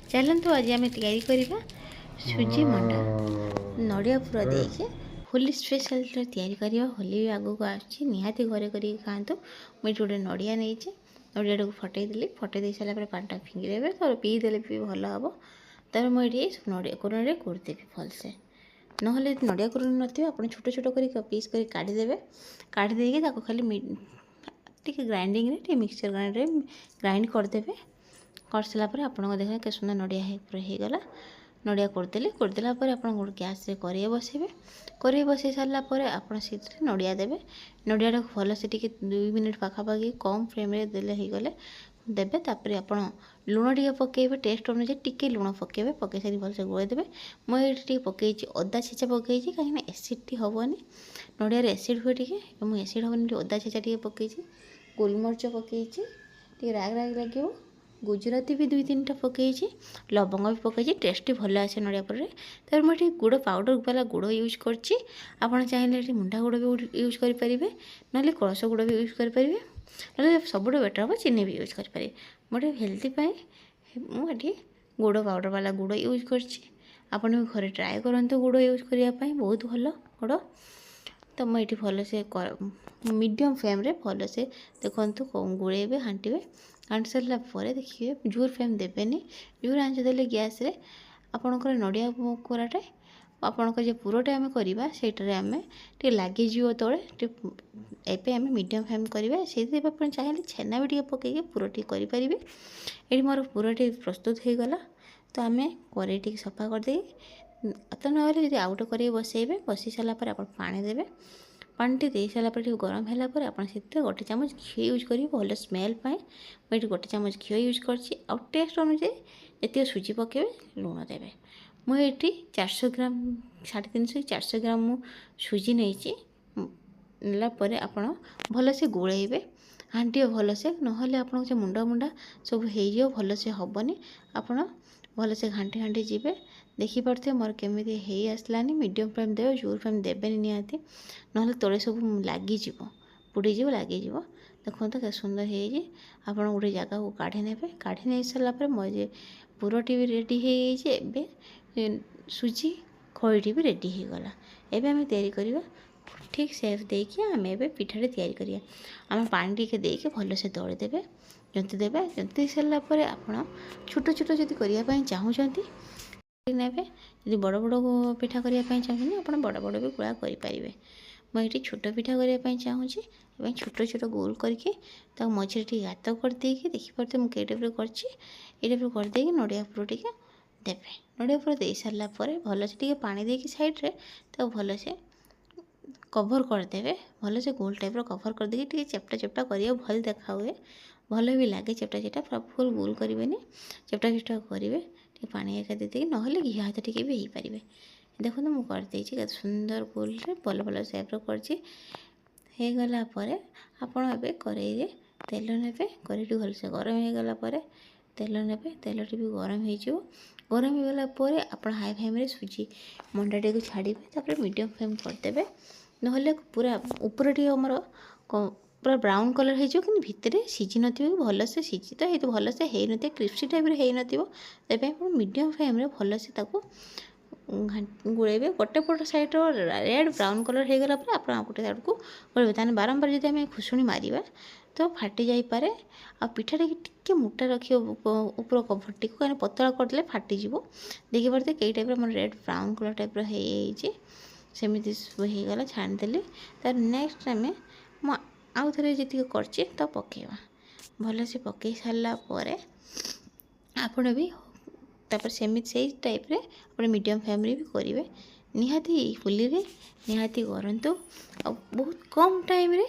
चलतु आज आम या सुजी मंडा नड़िया पूरा देके होली स्पेशल या होली भी आगू आसुच्छी निहाती घरे कर खातु। मुझे गोटे नड़िया नहीं नड़िया को फटे देली फटे दे सारा पाटा फिंगिदेवे तो पीदेले भी भल हम। तर मुझे नड़िया कोरणे कोड़देवी भलसे ना नड़िया कोर नथिबे आप छोट छोट कर पीस कर काढ़ीदेवे काढ़ी खाली टी ग्राइंडिंग रे मिक्सचर ग्राइंडर ग्राइंड करदेवे कर सारापर आपको देखें के सुंदर नड़िया पूरा होगला नड़िया करदेला आप गैस कड़े बसैबे कड़े बसई सारापर आप नड़िया देवे नड़िया भल से 2 मिनिट पाखापाखि कम फ्लेम देले होगले देवे तापर आप लुण टे पकेबे टेस्ट अनुसार टी लुण पकेबे पकई सारी भलसे गोलेदेवे मुझे पकई अदा छेचा पकई कहीं एसिड हेनी नड़िया एसिड हुए टे मुझे एसिड हेनी अदा छेचा टे पकई गोलमरीच पकई राग राग लगे गुजराती भी 2-3टा पकई लवंग भी पकई टेस्ट भल आसे नड़िया पर तर मुझे गुड़ पाउडर वाला गुड़ यूज करछि आपड़ चाहिए मुंडा गुड़ भी यूज करेंगे ना कलश गुड़ भी यूज करेंगे ना सब बेटर हम चीनी भी यूज करेंगे मोटे हेल्थी मुझे गुड़ पाउडर वाला गुड़ यूज करछि आपड़ भी घरे ट्राए करूँ गुड़ यूज करने बहुत भल गुड़ तो मुझे भल से मीडियम फ्लेम रे भल से देखो गुड़े हाँटे हाँटी सारा देखिए जोर फ्लेम देवेनि जोर आँच देले गैस रे आपणकर नड़िया कोराटे आपणकर जो पुरटे आम करवा सेटारे आम टे लगे तले एवं आम मीडियम फ्लेम करवा से चाहिए छेना भी पकईके पुरटी करें ये मोर पुरटी प्रस्तुत हो गला तो आम कड़े सफा करदे तो ना आउ गोटे कड़े बसैबे बसई सारापर आप पानी देवे पानी दे सारापर गरम है आप गोटे चामच घी यूज करेंगे भल स्मेल मुझे गोटे चामच घी यूज करछि आ टेस्ट अनुसार जी सुजी पकेबे लुण देवे मुझे 400 ग्राम 350-400 ग्राम मु सुजी नहीं नालापर आप भल से गोलेबे हाँटे भल से ना आप मुंडा मुंडा सब हो भल से हेनी आप भल से घाटी घाटी जी देखिपे मोर केमी आसलानी मीडियम फ्लेम देवे जोर फ्लेम देवे निहाती ना तले सब लगिज पुड़ीज लगिज देखो तो सुंदर आप गोटे जगह को काढ़ी ने काढ़ी नहीं सारापर मुझे पुरटी भी रेडी हो सुजी खईटी भी रेडी हो गला एवं आम या ठीक सेफ देकी आम ए पिठाटे या आम पानी टे देके भल से दलीदेवे जंती देवे जंती सारापर आप छोट छोट जदि करने चाहूँगी ने जी बड़ बड़ पिठा करने चाहिए आप बड़ बड़ भी गुड़ा करेंगे मुझे छोट पिठा करने चाहूँगी छोट छोट गोल करके मझे गात करदे देखिपे मुझे टाइप करदे नड़िया पुर टे देवे नड़िया पुर दे सारापर भल से पानी देकी साइड्रे तो भल से कभर करदे भल से गोल टाइप कभर करदे चेप्टा चेप्टा कर भल देखा हुए भल भी लगे चेप्टा चेप्टा पूरा फुल गोल करेंगे चेप्टा चेप्टा करेंगे पानी एका दे ना घी हाथ टी भी हो पारे देखो तो मुझे सुंदर गोल भल भल सेप्र करगला आपड़ कड़े तेल ने कड़े भल से गरम हो गला तेल ने तेल टी भी गरम हो गरम हो गला आप हाई फ्लेम रे सुजी मंडाटी को छाड़े मीडियम फ्लेम करदे ना पूरा ऊपर टी आमर पूरा ब्राउन कलर हो कि भितर सीझी न भल से सीझी तो ये भल से हो न क्रिस्पी टाइप हो मीडियम फ्लेम रे भल से गोलेबे गोटे पट साइड रेड ब्राउन कलर हो गला आप गोटे साइड को गोलेबे ताने बारंबार जब आम खुशुणी मारिबा तो फाटी जापे आ पिठा टे मोटा रखिए ऊपर कभर टी कहीं पतला करदे फाटीज देखिए कई type red brown colour type सेमती होगला छाणीदेली तार नेक्स्ट आम आउ थे जी करचे तो पकेवा भल से पकई सारापर आपण भी तापर सेमती से टाइप रे आप मीडियम फ्लेम रे भी करेंगे निहाती होली रे निहाती करूँ बहुत कम टाइम रे